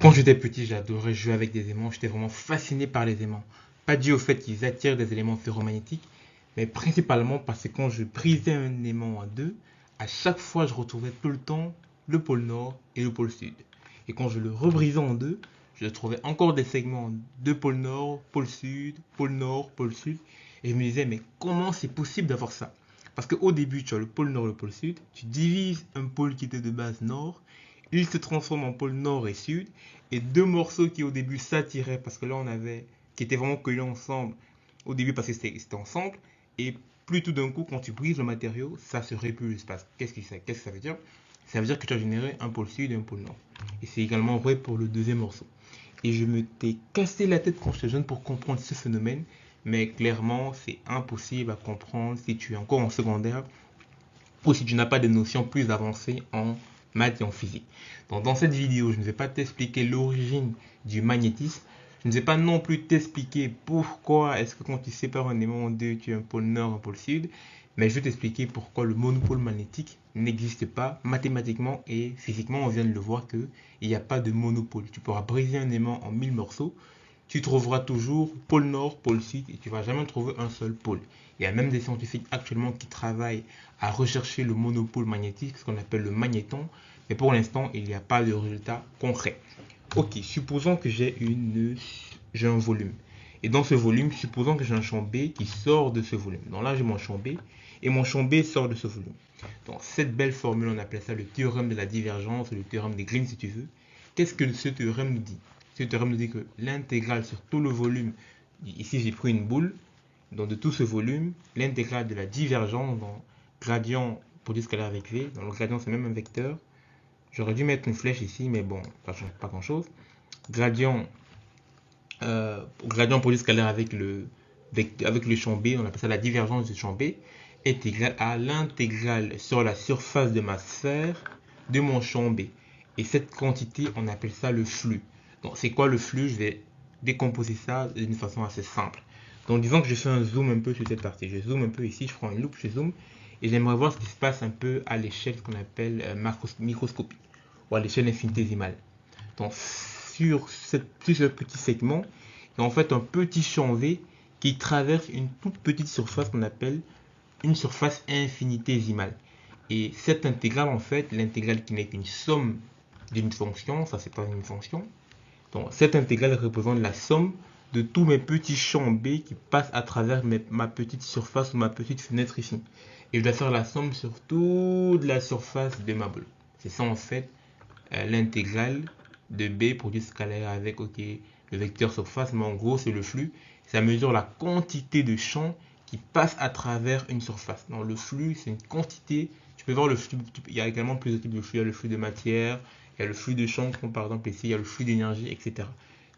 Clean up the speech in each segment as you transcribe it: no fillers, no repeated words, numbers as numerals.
Quand j'étais petit, j'adorais jouer avec des aimants. J'étais vraiment fasciné par les aimants. Pas dû au fait qu'ils attirent des éléments ferromagnétiques, mais principalement parce que quand je brisais un aimant en deux, à chaque fois, je retrouvais tout le temps le pôle nord et le pôle sud. Et quand je le rebrisais en deux, je trouvais encore des segments de pôle nord, pôle sud, pôle nord, pôle sud. Et je me disais, mais comment c'est possible d'avoir ça? Parce qu'au début, tu as le pôle nord et le pôle sud. Tu divises un pôle qui était de base nord. Il se transforme en pôle nord et sud. Et deux morceaux qui au début s'attiraient, parce que là on avait, qui étaient vraiment collés ensemble, au début parce que c'était ensemble. Et plus tout d'un coup, quand tu brises le matériau, ça se répulse. Qu'est-ce que ça veut dire? Ça veut dire que tu as généré un pôle sud et un pôle nord. Et c'est également vrai pour le deuxième morceau. Et je me t'ai cassé la tête quand j'étais jeune pour comprendre ce phénomène. Mais clairement, c'est impossible à comprendre si tu es encore en secondaire ou si tu n'as pas des notions plus avancées en maths et en physique. Donc, dans cette vidéo, je ne vais pas t'expliquer l'origine du magnétisme. Je ne vais pas non plus t'expliquer pourquoi est-ce que quand tu sépares un aimant en deux, tu as un pôle nord, un pôle sud. Mais je vais t'expliquer pourquoi le monopôle magnétique n'existe pas mathématiquement et physiquement. On vient de le voir qu'il n'y a pas de monopôle. Tu pourras briser un aimant en 1000 morceaux. Tu trouveras toujours pôle nord, pôle sud et tu ne vas jamais trouver un seul pôle. Il y a même des scientifiques actuellement qui travaillent à rechercher le monopôle magnétique, ce qu'on appelle le magnéton, mais pour l'instant, il n'y a pas de résultat concret. Ok, supposons que j'ai un volume. Et dans ce volume, supposons que j'ai un champ B qui sort de ce volume. Donc là, j'ai mon champ B et mon champ B sort de ce volume. Donc cette belle formule, on appelle ça le théorème de la divergence, le théorème de Green si tu veux. Qu'est-ce que ce théorème nous dit? Ce théorème nous dit que l'intégrale sur tout le volume, ici j'ai pris une boule, donc de tout ce volume, l'intégrale de la divergence, dans gradient produit scalaire avec V, donc le gradient c'est même un vecteur. J'aurais dû mettre une flèche ici, mais bon, ça ne change pas grand chose. Gradient, gradient produit scalaire avec le champ B, on appelle ça la divergence du champ B, est égal à l'intégrale sur la surface de ma sphère de mon champ B. Et cette quantité, on appelle ça le flux. Donc c'est quoi le flux? Je vais décomposer ça d'une façon assez simple. Donc disons que je fais un zoom un peu sur cette partie. Je zoome un peu ici, je prends une loupe, je zoome. Et j'aimerais voir ce qui se passe un peu à l'échelle qu'on appelle microscopique ou à l'échelle infinitésimale. Donc sur ce petit segment, il y a en fait un petit champ V qui traverse une toute petite surface qu'on appelle une surface infinitésimale. Et cette intégrale, en fait, l'intégrale qui n'est qu'une somme d'une fonction, ça c'est pas une fonction. Donc cette intégrale représente la somme de tous mes petits champs B qui passent à travers ma petite surface ou ma petite fenêtre ici. Et je dois faire la somme sur toute la surface de ma boule. C'est ça en fait l'intégrale de B produit scalaire avec le vecteur surface, mais en gros c'est le flux. Ça mesure la quantité de champs qui passe à travers une surface. Donc le flux c'est une quantité. Tu peux voir le flux, il y a également plusieurs types de flux. Il y a le flux de matière, il y a le flux de champs, comme par exemple ici il y a le flux d'énergie, etc.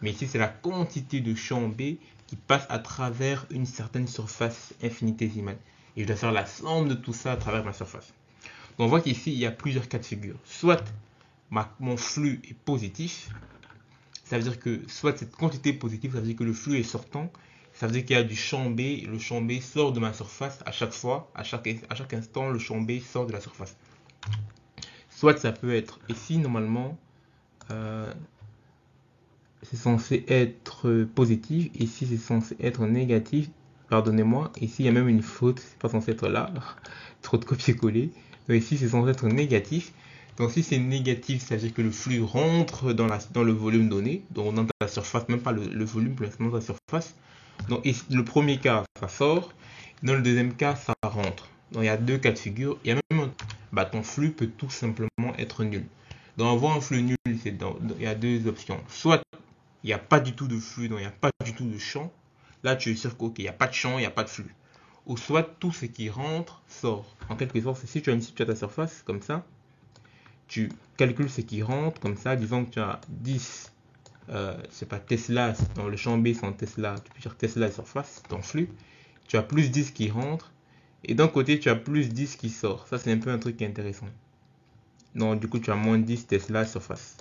Mais ici c'est la quantité de champs B qui passe à travers une certaine surface infinitésimale. Et je dois faire la somme de tout ça à travers ma surface. Donc on voit qu'ici il y a plusieurs cas de figure. Soit mon flux est positif, ça veut dire que soit cette quantité est positive, ça veut dire que le flux est sortant, ça veut dire qu'il y a du champ B, et le champ B sort de ma surface à chaque fois, à chaque instant, le champ B sort de la surface. Soit ça peut être ici, normalement, c'est censé être positif, ici c'est censé être négatif, pardonnez-moi, ici il y a même une faute, c'est pas censé être là, trop de copier-coller, donc ici c'est censé être négatif. Donc si c'est négatif, ça veut dire que le flux rentre dans le volume donné, donc dans ta surface, même pas le volume, pour l'instant dans ta surface. Donc ici, le premier cas, ça sort, dans le deuxième cas, ça rentre. Donc il y a deux cas de figure, il y a même ton flux peut tout simplement être nul. Donc avoir un flux nul, il y a deux options. Soit il n'y a pas du tout de flux, donc il n'y a pas du tout de champ. Là tu es sûr qu'il n'y a pas de champ, il n'y a pas de flux. Ou soit tout ce qui rentre sort. En quelque sorte, si tu as ta surface comme ça, tu calcules ce qui rentre comme ça, disons que tu as 10, c'est pas Tesla, dans le champ B sans Tesla, tu peux dire Tesla surface, ton flux, tu as plus 10 qui rentre, et d'un côté tu as plus 10 qui sort. Ça c'est un peu un truc qui est intéressant. Donc du coup tu as moins 10 Tesla surface.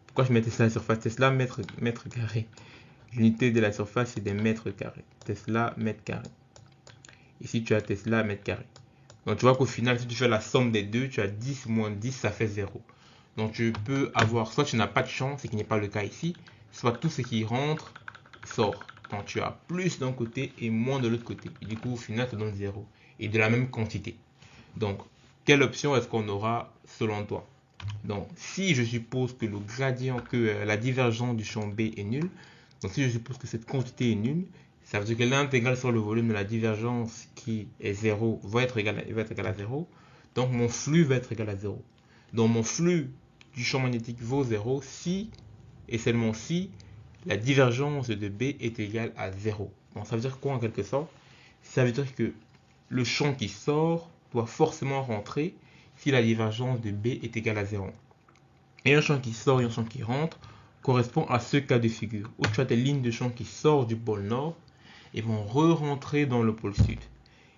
Pourquoi je mets Tesla surface? Tesla mètre carré. L'unité de la surface c'est des mètres carrés. Tesla mètre carré. Ici tu as Tesla mètre carré. Donc tu vois qu'au final, si tu fais la somme des deux, tu as 10 moins 10, ça fait 0. Donc tu peux avoir, soit tu n'as pas de champ, ce qui n'est pas le cas ici, soit tout ce qui rentre sort. Donc tu as plus d'un côté et moins de l'autre côté. Et du coup, au final, ça donne 0. Et de la même quantité. Donc, quelle option est-ce qu'on aura selon toi? Donc, si je suppose que le gradient, que la divergence du champ B est nulle, donc si je suppose que cette quantité est nulle, ça veut dire que l'intégrale sur le volume de la divergence qui est 0 va être égal à 0. Donc, mon flux va être égal à 0. Donc, mon flux du champ magnétique vaut 0 si et seulement si la divergence de B est égale à 0. Donc, ça veut dire quoi en quelque sorte? Ça veut dire que le champ qui sort doit forcément rentrer si la divergence de B est égale à 0. Et un champ qui sort et un champ qui rentre correspond à ce cas de figure, où tu as des lignes de champ qui sortent du pôle nord et vont re-rentrer dans le pôle sud.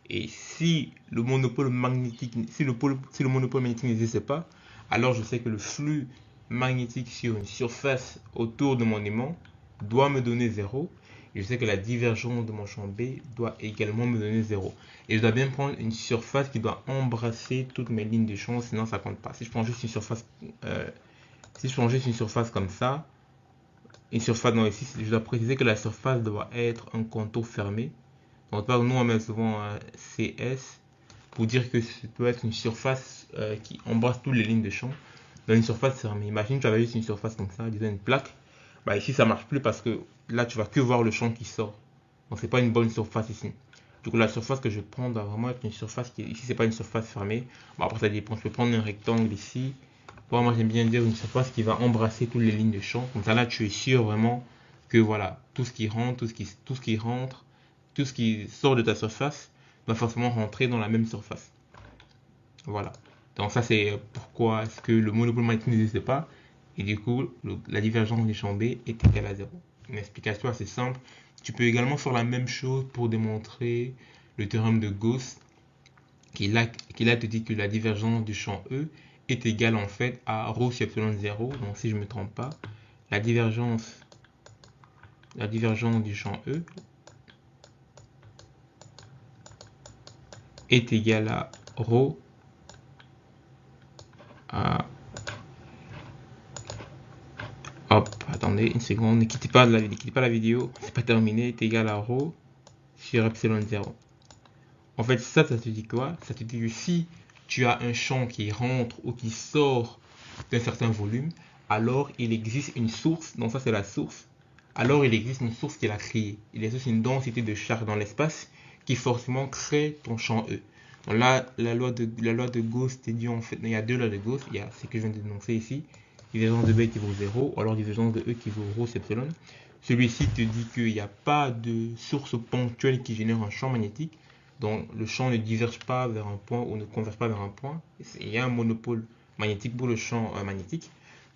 Et si le monopôle magnétique, si le monopôle magnétique n'existe pas, alors je sais que le flux magnétique sur une surface autour de mon aimant doit me donner 0. Et je sais que la divergence de mon champ B doit également me donner 0. Et je dois bien prendre une surface qui doit embrasser toutes mes lignes de champ, sinon ça compte pas. Si je prends juste une surface, comme ça, une surface, non, ici, je dois préciser que la surface doit être un contour fermé. Donc, nous, on met souvent CS pour dire que ça peut être une surface qui embrasse toutes les lignes de champ dans une surface fermée. Imagine que tu avais juste une surface comme ça, disons une plaque. Bah, ici, ça marche plus parce que là, tu vas que voir le champ qui sort. Donc, c'est pas une bonne surface ici. Du coup, la surface que je prends doit vraiment être une surface qui, ici, c'est pas une surface fermée. Bon, après, ça dépend. Je peux prendre un rectangle ici. Bon, moi, j'aime bien dire une surface qui va embrasser toutes les lignes de champ. Comme ça, là, tu es sûr vraiment que voilà, tout ce qui rentre, tout ce qui sort de ta surface va forcément rentrer dans la même surface. Voilà. Donc ça c'est pourquoi est-ce que le monopôle magnétique n'existe pas. Et du coup, la divergence du champ B est égale à 0. Une explication assez simple. Tu peux également faire la même chose pour démontrer le théorème de Gauss qui là te dit que la divergence du champ E est égale en fait à ρ sur epsilon 0. Donc si je ne me trompe pas, la divergence du champ E est égale à ρ à... Hop, attendez une seconde, ne quittez pas la vidéo, c'est pas terminé, est égal à ρ sur epsilon 0. En fait, ça te dit quoi? Ça te dit que si tu as un champ qui rentre ou qui sort d'un certain volume, alors il existe une source, donc ça c'est la source, alors il existe une source qui l'a créée. Il existe une densité de charge dans l'espace qui forcément crée ton champ E. Donc là, la loi de Gauss te dit en fait, il y a deux lois de Gauss, il y a ce que je viens de dénoncer ici, divergence de B qui vaut 0, ou alors divergence de E qui vaut ρ sur epsilon. Celui-ci te dit qu'il n'y a pas de source ponctuelle qui génère un champ magnétique, donc le champ ne diverge pas vers un point ou ne converge pas vers un point. Il y a un monopôle magnétique pour le champ magnétique.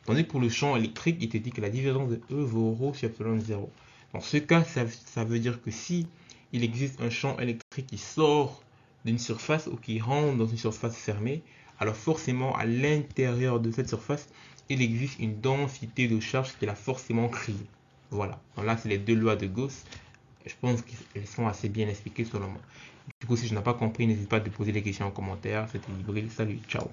Tandis que pour le champ électrique, il te dit que la divergence de E vaut ρ sur epsilon 0. Dans ce cas, ça veut dire que si il existe un champ électrique qui sort d'une surface ou qui rentre dans une surface fermée, alors forcément à l'intérieur de cette surface, il existe une densité de charge qui l'a forcément créée. Voilà. Donc là, c'est les deux lois de Gauss. Je pense qu'elles sont assez bien expliquées selon moi. Du coup, si je n'ai pas compris, n'hésite pas à te poser des questions en commentaire. C'était Libril. Salut, ciao.